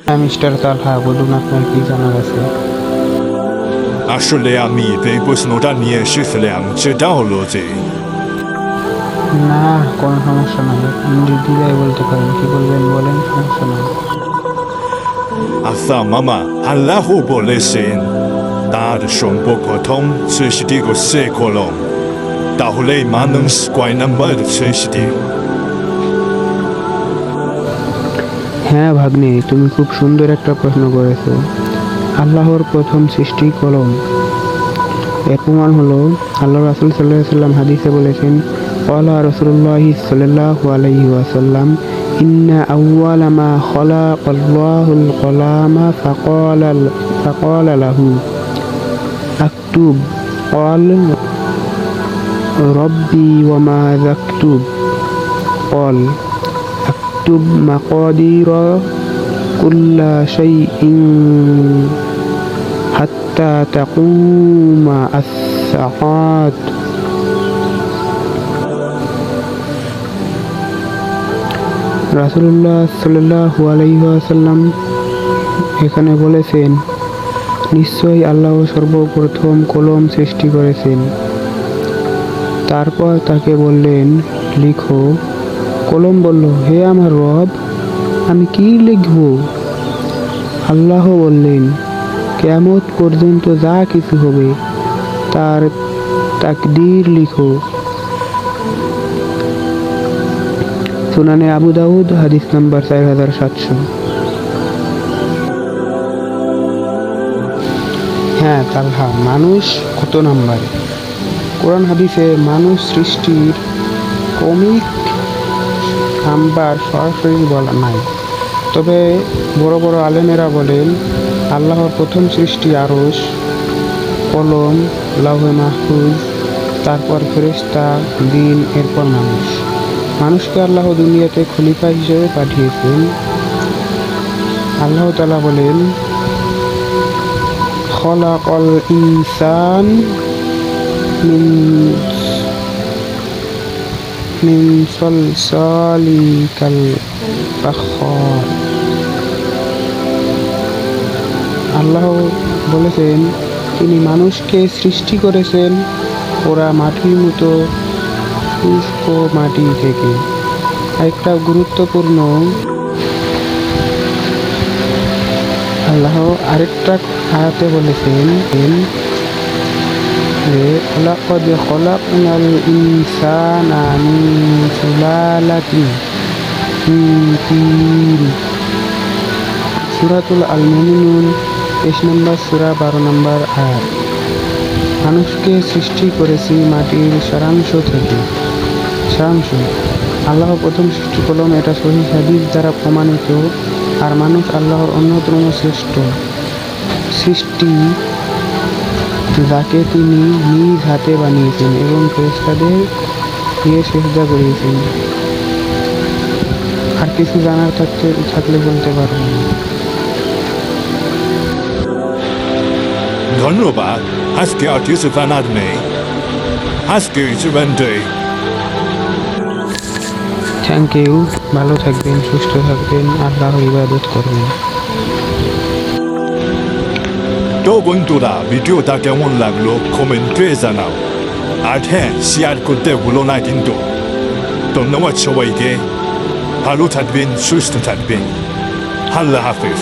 হ্যাঁ মিস্টার তালহা, বলুন আপনার কি জানার আছে? আসলে আমি এই প্রশ্নটা নিয়ে এসেছিলাম, সেটা হলো যে না, কোনো সমস্যা নাই, আপনি নির্দ্বিধায় বলতে পারেন, কি বলবেন বলেন, সমস্যা নাই। আচ্ছা মামা, আল্লাহ বলেছেন তার সর্বপ্রথম সৃষ্টি করছে কলম, তাহলে মানুষ কয় নম্বর সৃষ্টি? হ্যাঁ ভাগ্নে, তুমি খুব সুন্দর একটা প্রশ্ন করেছো। আল্লাহর প্রথম সৃষ্টি কলম। এর প্রমাণ হলো আল্লাহ রাসূল সাল্লাল্লাহু আলাইহি ওয়াসাল্লাম হাদিসে বলেছেন, ক্বালা রাসূলুল্লাহ সাল্লাল্লাহু আলাইহি ওয়াসাল্লাম, ইন্না আউওয়ালা মা খালাকাল্লাহুল কলামা ফাকালা লাহু আকতুব, ক্বাল রব্বি ওয়া মাযা আকতুব, ক্বাল আকতুব মাকাদিরা কুল্লা শাইইন হাত্তা তাকুমা আস-সাআত। রাসূলুল্লাহ সাল্লাল্লাহু আলাইহি ওয়াসাল্লাম এখানে বলেছেন, নিশ্চয়ই আল্লাহ সর্বপ্রথম কলম সৃষ্টি করেছেন। তারপর তাকে বললেন, লিখো। কলম বলল, হে আমার রব, আমি কি লিখব? আল্লাহ বললেন, কিয়ামত পর্যন্ত যা কিছু হবে তার তাকদীর লিখো। সুনানে আবু দাউদ, হাদিস নাম্বার 4700। হ্যাঁ তালহা, মানুষ কত নাম্বার? কোরআন হাদিসে মানুষ সৃষ্টির ক্রমিক নাম্বার সরাসরি বলা নাই, তবে বড় বড় আলেমেরা বলেন আল্লাহর প্রথম সৃষ্টি আরশ, কলম, লাউহে মাহফুজ, তারপর ফেরেশতা, দিন, এরপর মানুষ। মানুষকে আল্লাহ দুনিয়াতে খলিফা হিসেবে পাঠিয়েছেন। আল্লাহ তাআলা বলেন, খলাকাল ইনসান মিন সলসালিকাল ফাখর। আল্লাহ বলেছেন, তিনি মানুষকে সৃষ্টি করেছেন ওরা মাটির মতো শুষ্ক মাটি থেকে। একটা গুরুত্বপূর্ণ, আল্লাহ আরেকটা আয়াতে বলেছেন যে লাকাদ খালাকনাল ইনসানা মিন সুলালাতিন মিন তিন। সূরাতুল আল-মুমিনুন 23 নম্বর সূরা 12 নম্বর আয়াত। মানুষকে সৃষ্টি করেছি মাটির সারাংশ থেকে। আল্লাহ প্রথম সৃষ্টি কলম, এটা সহিহ হাদিস দ্বারা প্রমাণিত। আর মানুষ আল্লাহর অন্যতম শ্রেষ্ঠ সৃষ্টি, যাকে তিনি নিজ হাতে বানিয়েছেন এবং ফেরেশতাদের দিয়ে সিজদা করিয়েছেন। আর কিছু জানার থাকলে বলতে পারবেন। ধন্যবাদ। আজকে আর কিছু জানার নেই, আজকে জীবনটাই। Thank you. ভালো থাকবেন, সুস্থ থাকবেন, আল্লাহর ইবাদত করবেন। তো বন্ধুরা, ভিডিওটা কেমন লাগলো কমেন্টে জানাও, আর হ্যাঁ, শেয়ার করতে ভুলো না কিন্তু। ধন্যবাদ সবাইকে, ভালো থাকবেন, সুস্থ থাকবেন, আল্লাহ হাফেজ।